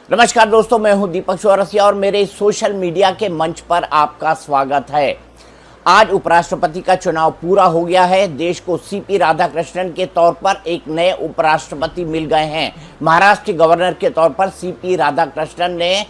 नमस्कार दोस्तों, मैं हूं दीपक चौरसिया और मेरे सोशल मीडिया के मंच पर आपका स्वागत है। आज उपराष्ट्रपति का चुनाव पूरा हो गया है। देश को सीपी राधाकृष्णन के तौर पर एक नए उपराष्ट्रपति मिल गए हैं। महाराष्ट्र के गवर्नर के तौर पर सीपी राधाकृष्णन ने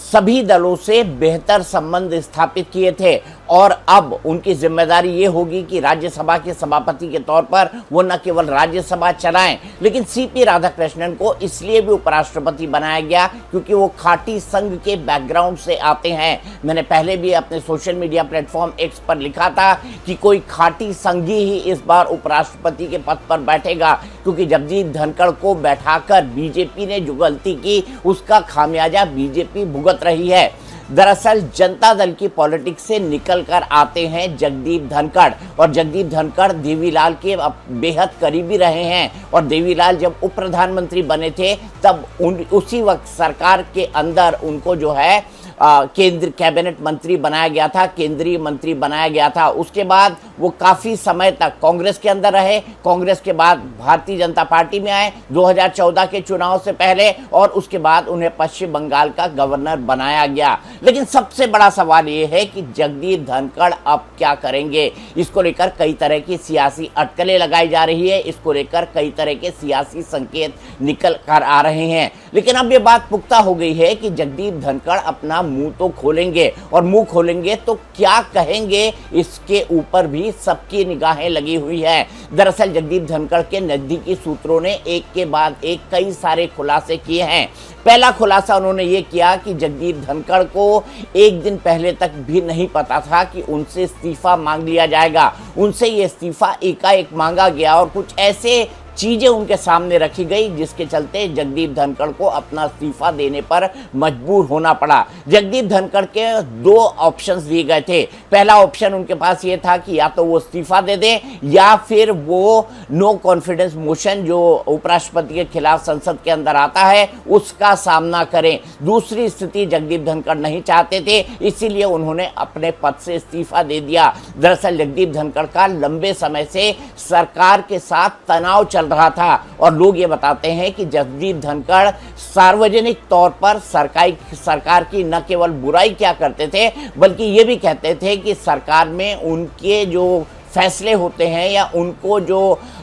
सभी दलों से बेहतर संबंध स्थापित किए थे और अब उनकी जिम्मेदारी ये होगी कि राज्यसभा के सभापति के तौर पर वो न केवल राज्यसभा चलाएं, लेकिन सीपी राधाकृष्णन को इसलिए भी उपराष्ट्रपति बनाया गया क्योंकि वो खाटी संघ के बैकग्राउंड से आते हैं। मैंने पहले भी अपने सोशल मीडिया प्लेटफॉर्म एक्स पर लिखा था कि कोई खाटी संघी ही इस बार उपराष्ट्रपति के पद पर बैठेगा, क्योंकि जगदीप धनखड़ को बैठाकर बीजेपी ने जो गलती की उसका खामियाजा बीजेपी भुगत रही है। दरअसल जनता दल की पॉलिटिक्स से निकल कर आते हैं जगदीप धनखड़, और जगदीप धनखड़ देवीलाल के बेहद करीबी रहे हैं। और देवीलाल जब उप प्रधानमंत्री बने थे तब उसी वक्त सरकार के अंदर उनको जो है केंद्र कैबिनेट मंत्री बनाया गया था, केंद्रीय मंत्री बनाया गया था। उसके बाद वो काफ़ी समय तक कांग्रेस के अंदर रहे। कांग्रेस के बाद भारतीय जनता पार्टी में आए 2014 के चुनाव से पहले, और उसके बाद उन्हें पश्चिम बंगाल का गवर्नर बनाया गया। लेकिन सबसे बड़ा सवाल ये है कि जगदीप धनखड़ अब क्या करेंगे। इसको लेकर कई तरह की सियासी अटकलें लगाई जा रही है, इसको लेकर कई तरह के सियासी संकेत निकल कर आ रहे हैं। लेकिन अब ये बात पुख्ता हो गई है कि जगदीप धनखड़ अपना मुंह तो खोलेंगे, और मुंह खोलेंगे तो क्या कहेंगे, इसके ऊपर भी सबकी निगाहें लगी हुई है। दरअसल जगदीप धनखड़ के नजदीकी सूत्रों ने एक के बाद एक कई सारे खुलासे किए हैं। पहला खुलासा उन्होंने ये किया कि जगदीप धनखड़ को एक दिन पहले तक भी नहीं पता था कि उनसे इस्तीफा मांग लिया जाएगा। उनसे ये इस्तीफा एकाएक मांगा गया और कुछ ऐसे चीजें उनके सामने रखी गई जिसके चलते जगदीप धनखड़ को अपना इस्तीफा देने पर मजबूर होना पड़ा। जगदीप धनखड़ के दो ऑप्शंस दिए गए थे। पहला ऑप्शन उनके पास ये था कि या तो वो इस्तीफा दे दे या फिर वो नो कॉन्फिडेंस मोशन जो उपराष्ट्रपति के खिलाफ संसद के अंदर आता है उसका सामना करें। दूसरी स्थिति जगदीप धनखड़ नहीं चाहते थे, इसीलिए उन्होंने अपने पद से इस्तीफा दे दिया। दरअसल जगदीप धनखड़ का लंबे समय से सरकार के साथ तनाव चल रहा था, और लोग ये बताते हैं कि जगदीप धनखड़ सार्वजनिक तौर पर सरकार की न केवल बुराई क्या करते थे बल्कि ये भी कहते थे कि सरकार में उनके जो फैसले होते हैं या उनको जो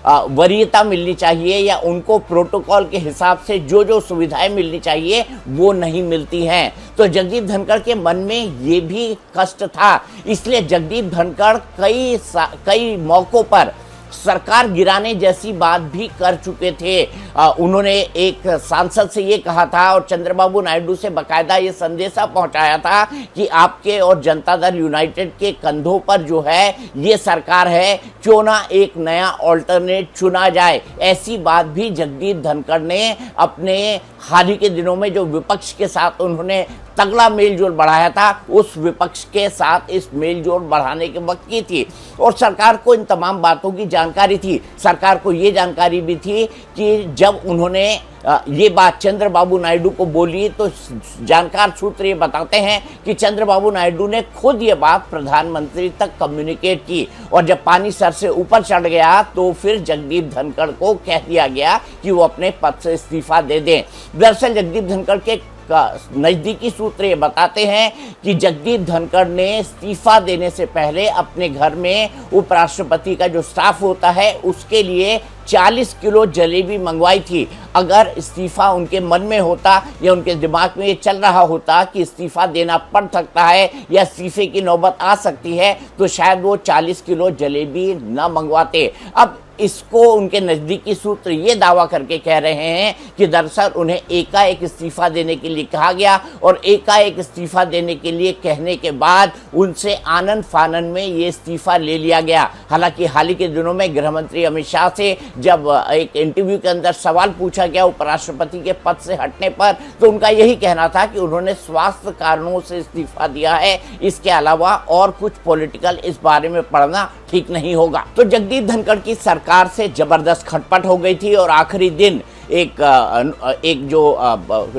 वरीयता मिलनी चाहिए या उनको प्रोटोकॉल के हिसाब से जो जो सुविधाएं मिलनी चाहिए वो नहीं मिलती हैं। तो जगदीप धनखड़ के मन में ये भी कष्ट था, इसलिए जगदीप धनखड़ कई मौकों पर सरकार गिराने जैसी बात भी कर चुके थे। उन्होंने एक सांसद से ये कहा था और चंद्रबाबू नायडू से बकायदा ये संदेशा पहुंचाया था कि आपके और जनता दल यूनाइटेड के कंधों पर जो है ये सरकार है, क्यों ना एक नया ऑल्टरनेट चुना जाए। ऐसी बात भी जगदीप धनखड़ ने अपने हाल ही के दिनों में जो विपक्ष के साथ उन्होंने तगड़ा मेलजोल बढ़ाया था उस विपक्ष के साथ इस मेलजोल बढ़ाने के वक्त की थी, और सरकार को इन तमाम बातों की जानकारी थी। सरकार को ये जानकारी भी थी कि जब उन्होंने ये बात चंद्रबाबू नायडू को बोली तो जानकार सूत्र ये बताते हैं कि चंद्रबाबू नायडू ने खुद ये बात प्रधानमंत्री तक कम्युनिकेट की, और जब पानी सर से ऊपर चढ़ गया तो फिर जगदीप धनखड़ को कह दिया गया कि वो अपने पद से इस्तीफा दे दें। दरअसल जगदीप धनखड़ के नजदीकी सूत्र ये बताते हैं कि जगदीप धनखड़ ने इस्तीफा देने से पहले अपने घर में उपराष्ट्रपति का जो स्टाफ होता है उसके लिए 40 किलो जलेबी मंगवाई थी। अगर इस्तीफा उनके मन में होता या उनके दिमाग में ये चल रहा होता कि इस्तीफा देना पड़ सकता है या इस्तीफे की नौबत आ सकती है तो शायद वो 40 किलो जलेबी न मंगवाते। अब इसको उनके नज़दीकी सूत्र ये दावा करके कह रहे हैं कि दरअसल उन्हें एकाएक इस्तीफा देने के लिए कहा गया, और एकाएक इस्तीफा देने के लिए कहने के बाद उनसे आनन फानन में ये इस्तीफा ले लिया गया। हालांकि हाल ही के दिनों में गृह मंत्री अमित शाह से जब एक इंटरव्यू के अंदर सवाल पूछा गया उपराष्ट्रपति के पद से हटने पर, तो उनका यही कहना था कि उन्होंने स्वास्थ्य कारणों से इस्तीफा दिया है, इसके अलावा और कुछ पॉलिटिकल इस बारे में पढ़ना ठीक नहीं होगा। तो जगदीप धनखड़ की सरकार से जबरदस्त खटपट हो गई थी, और आखिरी दिन एक जो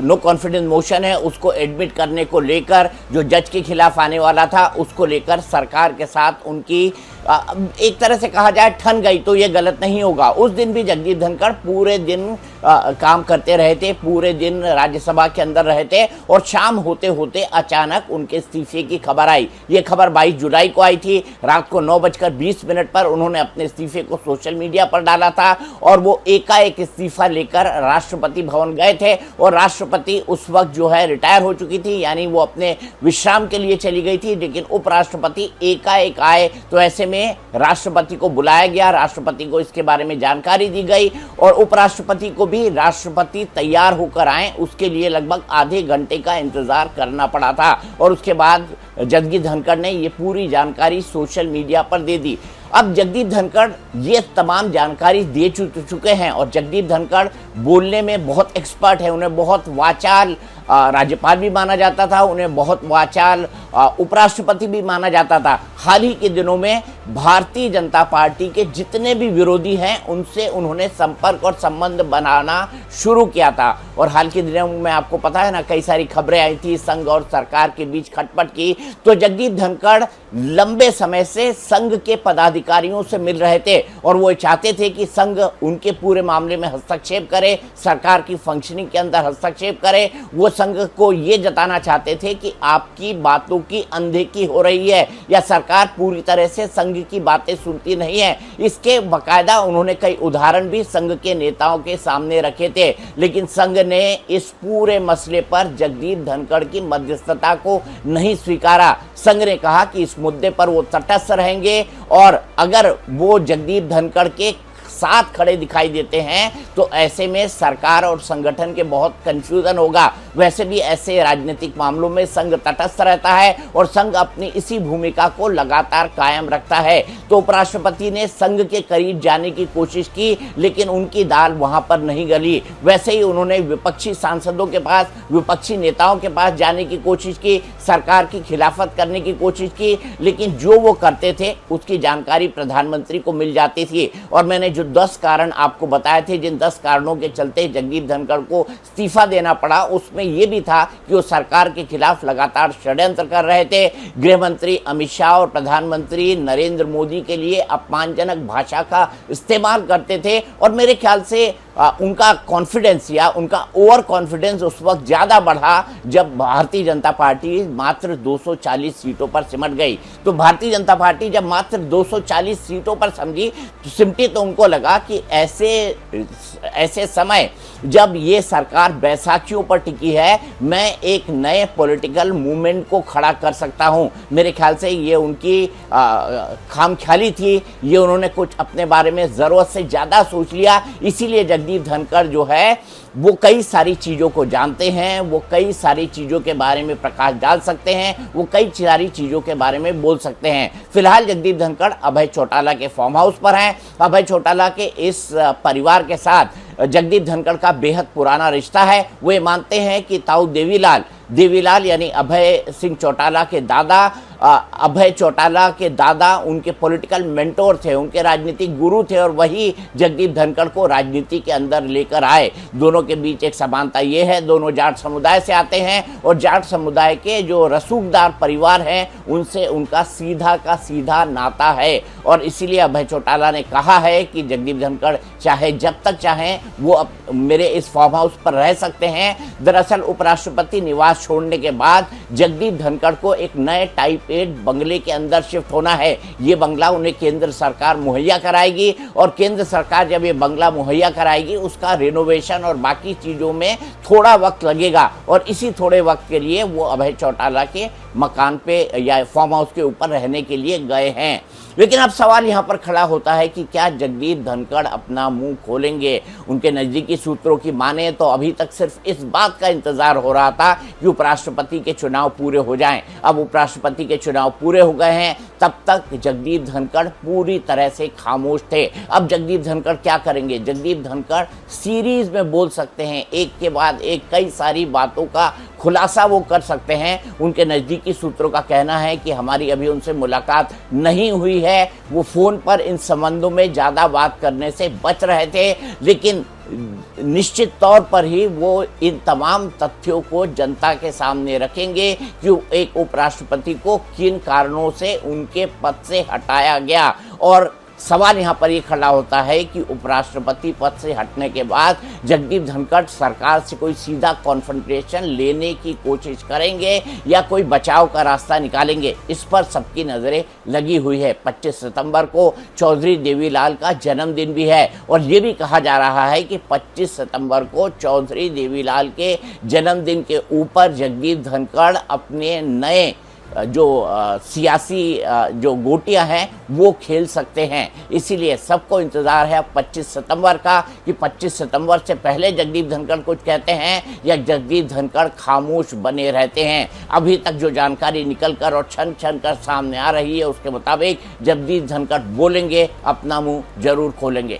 नो कॉन्फिडेंस मोशन है उसको एडमिट करने को लेकर जो जज के खिलाफ आने वाला था उसको लेकर सरकार के साथ उनकी एक तरह से कहा जाए ठन गई तो ये गलत नहीं होगा। उस दिन भी जगदीप धनखड़ पूरे दिन काम करते रहे थे, पूरे दिन राज्यसभा के अंदर रहे थे और शाम होते होते अचानक उनके इस्तीफे की खबर आई। ये खबर 22 जुलाई को आई थी। रात को 9:20 पर उन्होंने अपने इस्तीफे को सोशल मीडिया पर डाला था और वो एकाएक इस्तीफा लेकर राष्ट्रपति भवन गए थे और राष्ट्रपति उस वक्त जो है रिटायर हो चुकी थी, यानी वो अपने विश्राम के लिए चली गई थी। लेकिन उपराष्ट्रपति एकाएक आए तो ऐसे में राष्ट्रपति को बुलाया गया, राष्ट्रपति को इसके बारे में जानकारी दी गई और उपराष्ट्रपति को भी राष्ट्रपति तैयार होकर आए उसके लिए लगभग आधे घंटे का इंतजार करना पड़ा था। और उसके बाद जगदीप धनखड़ ने ये पूरी जानकारी सोशल मीडिया पर दे दी। अब जगदीप धनखड़ ये तमाम जानकारी दे चुके हैं और जगदीप धनखड़ बोलने में बहुत एक्सपर्ट है। उन्हें बहुत वाचाल राज्यपाल भी माना जाता था, उन्हें बहुत वाचाल उपराष्ट्रपति भी माना जाता था। हाल ही के दिनों में भारतीय जनता पार्टी के जितने भी विरोधी हैं उनसे उन्होंने संपर्क और संबंध बनाना शुरू किया था। और हाल के दिनों में आपको पता है ना, कई सारी खबरें आई थी संघ और सरकार के बीच खटपट की। तो जगदीप धनखड़ लंबे समय से संघ के पदाधिकारियों से मिल रहे थे और वो चाहते थे कि संघ उनके पूरे मामले में हस्तक्षेप करे, सरकार की फंक्शनिंग के अंदर हस्तक्षेप करे। वो संघ को ये जताना चाहते थे कि आपकी बातों की अनदेखी हो रही है या सरकार पूरी तरह से संघ की बातें सुनती नहीं है। इसके बकायदा उन्होंने कई उदाहरण भी संघ के नेताओं के सामने रखे थे। लेकिन संघ ने इस पूरे मसले पर जगदीप धनखड़ की मध्यस्थता को नहीं स्वीकारा। संघ ने कहा कि इस मुद्दे पर वो तटस्थ रहेंगे और अगर वो जगदीप धनखड़ के साथ खड़े दिखाई देते हैं तो ऐसे में सरकार और संगठन के बहुत कंफ्यूजन होगा। वैसे भी ऐसे राजनीतिक मामलों में संघ तटस्थ रहता है और संघ अपनी इसी भूमिका को लगातार कायम रखता है। तो उपराष्ट्रपति ने संघ के करीब जाने की कोशिश की लेकिन उनकी दाल वहां पर नहीं गली। वैसे ही उन्होंने विपक्षी सांसदों के पास, विपक्षी नेताओं के पास जाने की कोशिश की, सरकार की खिलाफत करने की कोशिश की, लेकिन जो वो करते थे उसकी जानकारी प्रधानमंत्री को मिल जाती थी। और मैंने जो 10 कारण आपको बताए थे, जिन 10 कारणों के चलते जगदीप धनखड़ को इस्तीफा देना पड़ा, उसमें यह भी था कि वो सरकार के खिलाफ लगातार षड्यंत्र कर रहे थे। गृह मंत्री अमित शाह और प्रधानमंत्री नरेंद्र मोदी के लिए अपमानजनक भाषा का इस्तेमाल करते थे और मेरे ख्याल से उनका कॉन्फिडेंस या उनका ओवर कॉन्फिडेंस उस वक्त ज़्यादा बढ़ा जब भारतीय जनता पार्टी मात्र 240 सीटों पर सिमट गई। तो भारतीय जनता पार्टी जब मात्र 240 सीटों पर सिमटी तो उनको लगा कि ऐसे समय जब ये सरकार बैसाखियों पर टिकी है, मैं एक नए पॉलिटिकल मूवमेंट को खड़ा कर सकता हूं। मेरे ख्याल से ये उनकी खामख्याली थी, ये उन्होंने कुछ अपने बारे में ज़रूरत से ज़्यादा सोच लिया। इसीलिए जगदीप धनखड़ जो है वो कई सारी चीज़ों को जानते हैं, वो कई सारी चीज़ों के बारे में प्रकाश डाल सकते हैं, वो कई सारी चीज़ों के बारे में बोल सकते हैं। फिलहाल जगदीप धनखड़ अभय चौटाला के फार्म हाउस पर हैं। अभय चौटाला के इस परिवार के साथ जगदीप धनखड़ का बेहद पुराना रिश्ता है। वे मानते हैं कि ताऊ देवीलाल यानी अभय सिंह चौटाला के दादा, अभय चौटाला के दादा उनके पॉलिटिकल मेंटोर थे, उनके राजनीतिक गुरु थे और वही जगदीप धनखड़ को राजनीति के अंदर लेकर आए। दोनों के बीच एक समानता ये है, दोनों जाट समुदाय से आते हैं और जाट समुदाय के जो रसूखदार परिवार हैं उनसे उनका सीधा का सीधा नाता है। और इसीलिए अभय चौटाला ने कहा है कि जगदीप धनखड़ चाहे जब तक चाहें वो मेरे इस फार्म हाउस पर रह सकते हैं। दरअसल उपराष्ट्रपति निवास छोड़ने के बाद जगदीप धनखड़ को एक नए टाइप 8 बंगले के अंदर शिफ्ट होना है। ये बंगला उन्हें केंद्र सरकार मुहैया कराएगी और केंद्र सरकार जब ये बंगला मुहैया कराएगी उसका रिनोवेशन और बाकी चीज़ों में थोड़ा वक्त लगेगा और इसी थोड़े वक्त के लिए वो अभय चौटाला के मकान पे या फार्म हाउस के ऊपर रहने के लिए गए हैं। लेकिन अब सवाल यहाँ पर खड़ा होता है कि क्या जगदीप धनखड़ अपना मुंह खोलेंगे? उनके नज़दीकी सूत्रों की माने तो अभी तक सिर्फ इस बात का इंतजार हो रहा था कि उपराष्ट्रपति के चुनाव पूरे हो जाएं। अब उपराष्ट्रपति के चुनाव पूरे हो गए हैं, तब तक जगदीप धनखड़ पूरी तरह से खामोश थे। अब जगदीप धनखड़ क्या करेंगे? जगदीप धनखड़ सीरीज में बोल सकते हैं, एक के बाद एक कई सारी बातों का खुलासा वो कर सकते हैं। उनके नज़दीकी सूत्रों का कहना है कि हमारी अभी उनसे मुलाकात नहीं हुई है, वो फ़ोन पर इन संबंधों में ज़्यादा बात करने से बच रहे थे। लेकिन निश्चित तौर पर ही वो इन तमाम तथ्यों को जनता के सामने रखेंगे कि एक उपराष्ट्रपति को किन कारणों से उनके पद से हटाया गया। और सवाल यहाँ पर ये खड़ा होता है कि उपराष्ट्रपति पद से हटने के बाद जगदीप धनखड़ सरकार से कोई सीधा कॉन्फ्रंटेशन लेने की कोशिश करेंगे या कोई बचाव का रास्ता निकालेंगे। इस पर सबकी नज़रें लगी हुई है। 25 सितंबर को चौधरी देवीलाल का जन्मदिन भी है और ये भी कहा जा रहा है कि 25 सितंबर को चौधरी देवीलाल के जन्मदिन के ऊपर जगदीप धनखड़ अपने नए जो सियासी जो गोटियां हैं वो खेल सकते हैं। इसीलिए सबको इंतज़ार है 25 सितंबर का कि 25 सितंबर से पहले जगदीप धनखड़ कुछ कहते हैं या जगदीप धनखड़ खामोश बने रहते हैं। अभी तक जो जानकारी निकल कर और छन छन कर सामने आ रही है उसके मुताबिक जगदीप धनखड़ बोलेंगे, अपना मुंह जरूर खोलेंगे।